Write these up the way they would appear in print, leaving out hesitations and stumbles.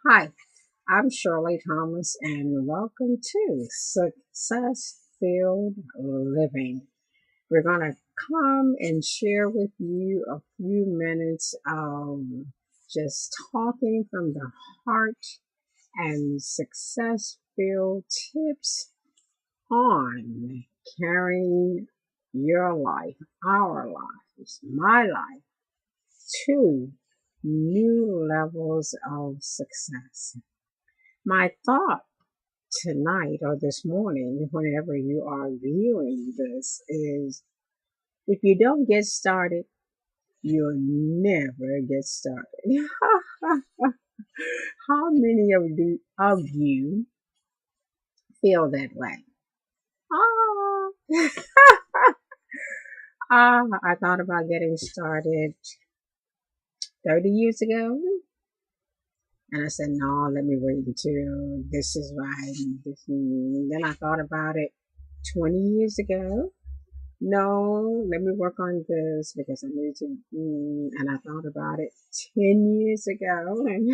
Hi, I'm Shirley Thomas, and welcome to Success Filled Living. We're going to come and share with you a few minutes of just talking from the heart and success filled tips on carrying your life, our lives, my life to new levels of success. My thought tonight or this morning, whenever you are viewing this, is if you don't get started, you'll never get started. How many of you feel that way? Ah, I thought about getting started 30 years ago. And I said, no, let me wait until this is right. Then I thought about it 20 years ago. No, let me work on this because I need to. And I thought about it 10 years ago. And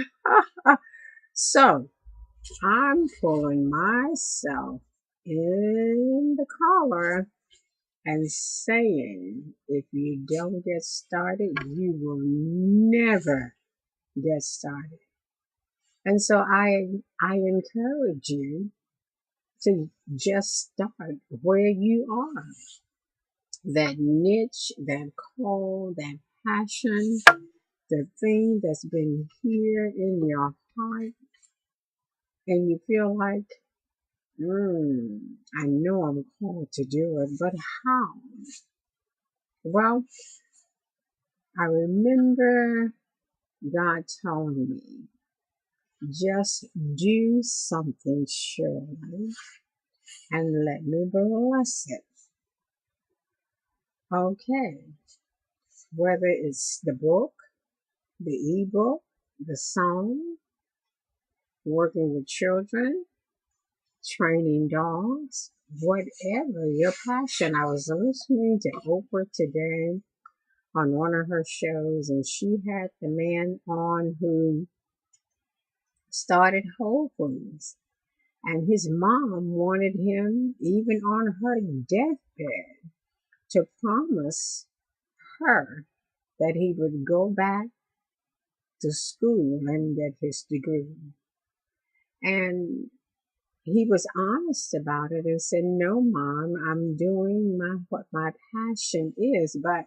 so I'm pulling myself in the collar and saying, if you don't get started, you will never get started. And so I encourage you to just start where you are. That niche, that call, that passion, the thing that's been here in your heart, and you feel like, I know I'm called to do it, but how? Well, I remember God telling me, just do something, Shirley, and let me bless it. Okay, whether it's the book, the ebook, the song, working with children, training dogs, whatever your passion. I was listening to Oprah today on one of her shows, and she had the man on who started Whole Foods. And his mom wanted him, even on her deathbed, to promise her that he would go back to school and get his degree. And he was honest about it and said, no, Mom, I'm doing what my passion is. But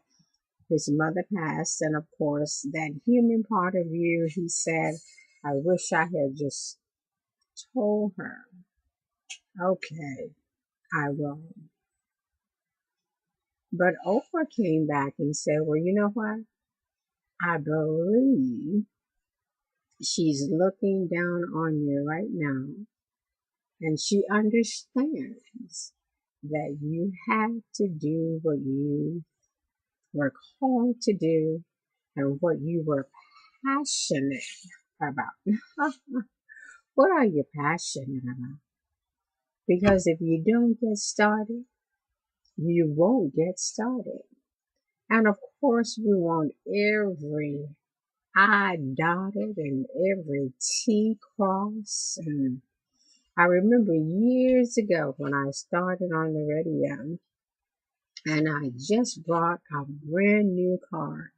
his mother passed, and of course, that human part of you, he said, I wish I had just told her, okay, I will. But Oprah came back and said, well, you know what? I believe she's looking down on you right now, and she understands that you have to do what you were called to do and what you were passionate about. What are you passionate about? Because if you don't get started, you won't get started. And of course, we want every I dotted and every T crossed. And I remember years ago when I started on the radio, and I just bought a brand new car,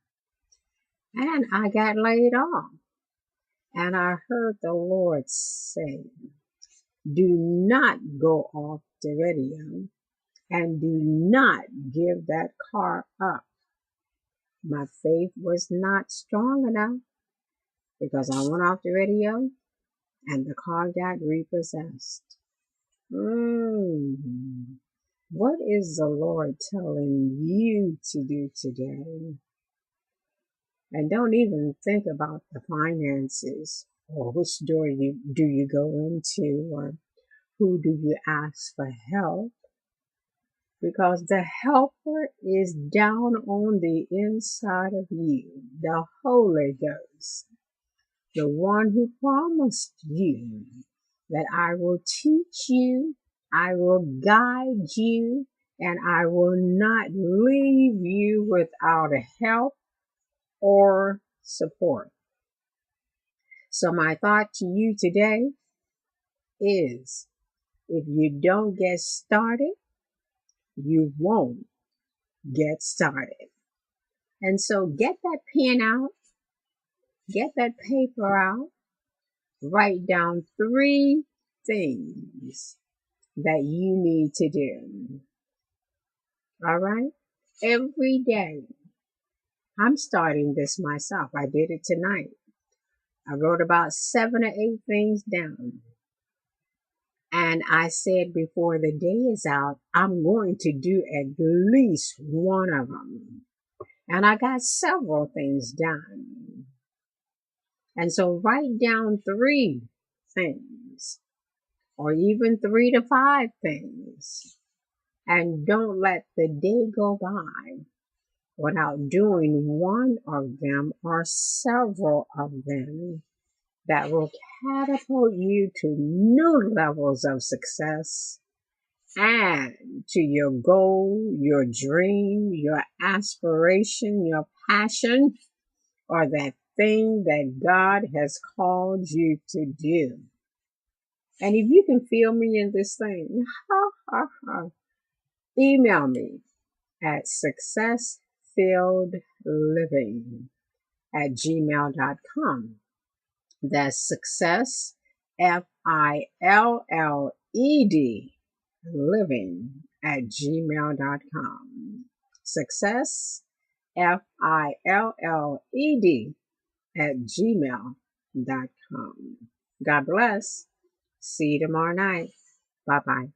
and I got laid off. And I heard the Lord say, do not go off the radio and do not give that car up. My faith was not strong enough because I went off the radio and the car got repossessed. What is the Lord telling you to do today? And don't even think about the finances or which door do you go into or who do you ask for help, because the helper is down on the inside of you, the Holy Ghost, the one who promised you that I will teach you, I will guide you, and I will not leave you without help or support. So my thought to you today is, if you don't get started, you won't get started. And so get that pen out, get that paper out, write down 3 things that you need to do. All right? Every day. I'm starting this myself. I did it tonight. I wrote about 7 or 8 things down. And I said before the day is out, I'm going to do at least one of them. And I got several things done. And so write down 3 things, or even 3 to 5 things. And don't let the day go by without doing one of them or several of them that will catapult you to new levels of success and to your goal, your dream, your aspiration, your passion, or that thing that God has called you to do. And if you can feel me in this thing, email me at successfilledliving@gmail.com. That's success, FILLED, living@gmail.com. Success, FILLED @gmail.com. God bless. See you tomorrow night. Bye-bye.